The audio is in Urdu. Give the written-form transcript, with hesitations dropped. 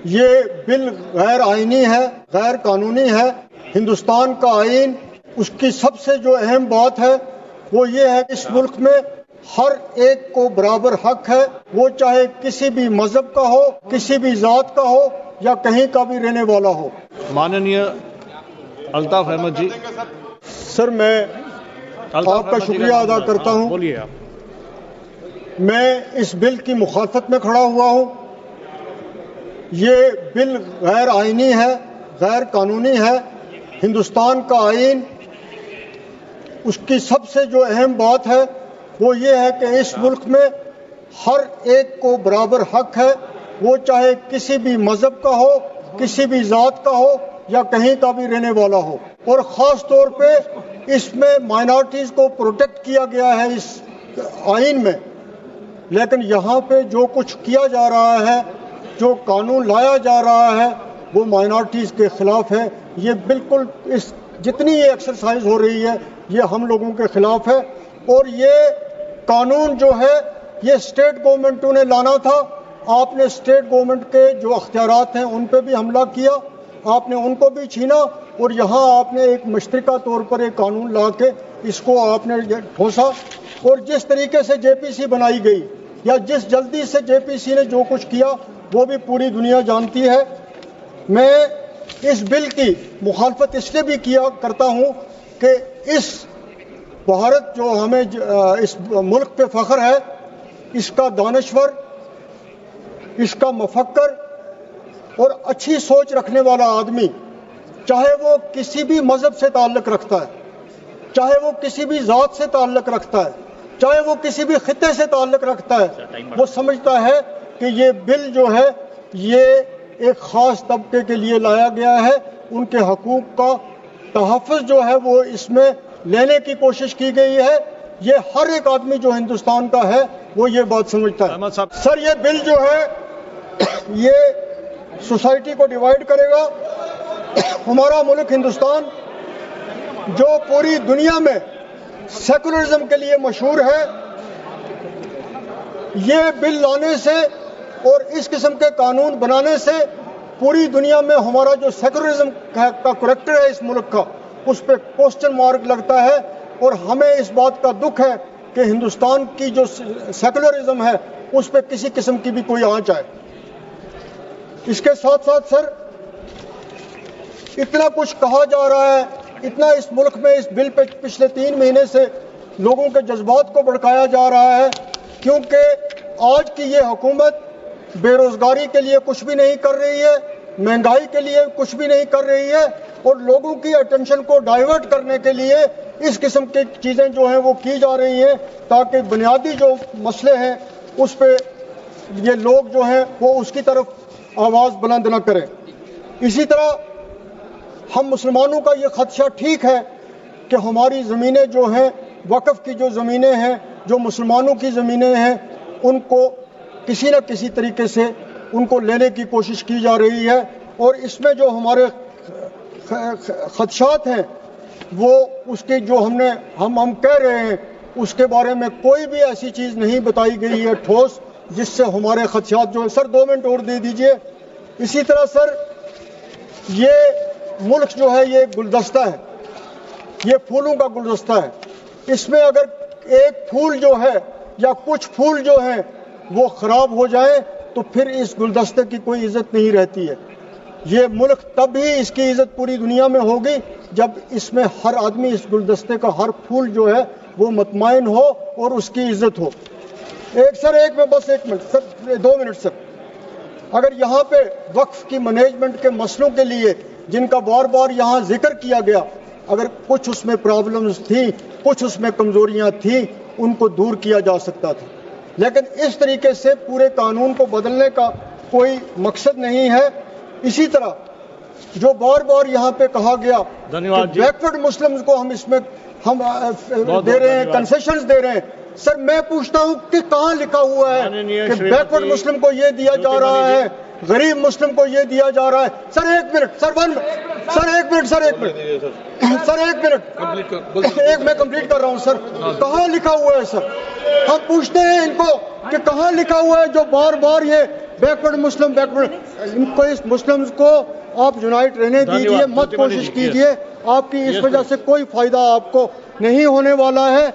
یہ بل غیر آئینی ہے، غیر قانونی ہے۔ ہندوستان کا آئین، اس کی سب سے جو اہم بات ہے وہ یہ ہے کہ اس ملک میں ہر ایک کو برابر حق ہے، وہ چاہے کسی بھی مذہب کا ہو، کسی بھی ذات کا ہو یا کہیں کا بھی رہنے والا ہو۔ ماننیہ الطاف احمد جی۔ سر میں آپ کا شکریہ ادا کرتا ہوں۔ بولیے آپ۔ میں اس بل کی مخالفت میں کھڑا ہوا ہوں۔ یہ بل غیر آئینی ہے، غیر قانونی ہے۔ ہندوستان کا آئین، اس کی سب سے جو اہم بات ہے وہ یہ ہے کہ اس ملک میں ہر ایک کو برابر حق ہے، وہ چاہے کسی بھی مذہب کا ہو، کسی بھی ذات کا ہو یا کہیں کا بھی رہنے والا ہو۔ اور خاص طور پہ اس میں مائنارٹیز کو پروٹیکٹ کیا گیا ہے اس آئین میں۔ لیکن یہاں پہ جو کچھ کیا جا رہا ہے، جو قانون لایا جا رہا ہے، وہ مائنارٹیز کے خلاف ہے۔ یہ بالکل جتنی یہ ایکسرسائز ہو رہی ہے یہ ہم لوگوں کے خلاف ہے۔ اور یہ قانون جو ہے یہ اسٹیٹ گورنمنٹوں نے لانا تھا۔ آپ نے اسٹیٹ گورنمنٹ کے جو اختیارات ہیں ان پہ بھی حملہ کیا، آپ نے ان کو بھی چھینا، اور یہاں آپ نے ایک مشترکہ طور پر ایک قانون لا کے اس کو آپ نے ٹھوسا۔ اور جس طریقے سے جے پی سی بنائی گئی یا جس جلدی سے جے پی سی نے جو کچھ کیا وہ بھی پوری دنیا جانتی ہے۔ میں اس بل کی مخالفت اس لیے بھی کیا کرتا ہوں کہ اس بھارت جو ہمیں اس ملک پہ فخر ہے، اس کا دانشور، اس کا مفکر اور اچھی سوچ رکھنے والا آدمی، چاہے وہ کسی بھی مذہب سے تعلق رکھتا ہے، چاہے وہ کسی بھی ذات سے تعلق رکھتا ہے، چاہے وہ کسی بھی خطے سے تعلق رکھتا ہے، وہ سمجھتا ہے کہ یہ بل جو ہے یہ ایک خاص طبقے کے لیے لایا گیا ہے۔ ان کے حقوق کا تحفظ جو ہے وہ اس میں لینے کی کوشش کی گئی ہے۔ یہ ہر ایک آدمی جو ہندوستان کا ہے وہ یہ بات سمجھتا ہے۔ سر یہ بل جو ہے یہ سوسائٹی کو ڈیوائیڈ کرے گا۔ ہمارا ملک ہندوستان جو پوری دنیا میں سیکولرزم کے لیے مشہور ہے، یہ بل لانے سے اور اس قسم کے قانون بنانے سے پوری دنیا میں ہمارا جو سیکولرزم کا کریکٹر ہے اس ملک کا، اس پہ کوسچن مارک لگتا ہے۔ اور ہمیں اس بات کا دکھ ہے کہ ہندوستان کی جو سیکولرزم ہے اس پہ کسی قسم کی بھی کوئی آنچ آئے۔ اس کے ساتھ ساتھ سر اتنا کچھ کہا جا رہا ہے، اتنا اس ملک میں اس بل پہ پچھلے 3 مہینے سے لوگوں کے جذبات کو بھڑکایا جا رہا ہے، کیونکہ آج کی یہ حکومت بے روزگاری کے لیے کچھ بھی نہیں کر رہی ہے، مہنگائی کے لیے کچھ بھی نہیں کر رہی ہے، اور لوگوں کی اٹینشن کو ڈائیورٹ کرنے کے لیے اس قسم کی چیزیں جو ہیں وہ کی جا رہی ہیں تاکہ بنیادی جو مسئلے ہیں اس پہ یہ لوگ جو ہیں وہ اس کی طرف آواز بلند نہ کریں۔ اسی طرح ہم مسلمانوں کا یہ خدشہ ٹھیک ہے کہ ہماری زمینیں جو ہیں، وقف کی جو زمینیں ہیں، جو مسلمانوں کی زمینیں ہیں، ان کو کسی نہ کسی طریقے سے ان کو لینے کی کوشش کی جا رہی ہے۔ اور اس میں جو ہمارے خدشات ہیں وہ اس کے جو ہم کہہ رہے ہیں اس کے بارے میں کوئی بھی ایسی چیز نہیں بتائی گئی ہے ٹھوس جس سے ہمارے خدشات جو ہیں۔ سر 2 منٹ اور دے دیجئے۔ اسی طرح سر یہ ملک جو ہے یہ گلدستہ ہے، یہ پھولوں کا گلدستہ ہے۔ اس میں اگر ایک پھول جو ہے یا کچھ پھول جو ہیں وہ خراب ہو جائیں تو پھر اس گلدستے کی کوئی عزت نہیں رہتی ہے۔ یہ ملک تب ہی اس کی عزت پوری دنیا میں ہوگی جب اس میں ہر آدمی، اس گلدستے کا ہر پھول جو ہے وہ مطمئن ہو اور اس کی عزت ہو۔ ایک منٹ سر، 2 منٹ سر۔ اگر یہاں پہ وقف کی مینجمنٹ کے مسئلوں کے لیے جن کا بار بار یہاں ذکر کیا گیا، اگر کچھ اس میں پرابلمز تھیں، کچھ اس میں کمزوریاں تھیں، ان کو دور کیا جا سکتا تھا، لیکن اس طریقے سے پورے قانون کو بدلنے کا کوئی مقصد نہیں ہے۔ اسی طرح جو بار بار یہاں پہ کہا گیا کہ بیکورڈ مسلمز کو ہم اس میں دے رہے ہیں، کنسیشنز دے رہے ہیں، سر میں پوچھتا ہوں کہ کہاں لکھا ہوا ہے کہ بیکورڈ مسلم کو یہ دیا جا رہا ہے، غریب مسلم کو یہ دیا جا رہا ہے؟ سر 1 منٹ سر، میں کمپلیٹ کر رہا ہوں سر۔ کہاں لکھا ہوا ہے سر؟ ہم پوچھتے ہیں ان کو کہ کہاں لکھا ہوا ہے جو بار بار یہ بیکورڈ مسلم ان کو اس مسلمز کو آپ یونائٹ رہنے دیجیے، مت کوشش کیجیے، آپ کی اس وجہ سے کوئی فائدہ آپ کو نہیں ہونے والا ہے۔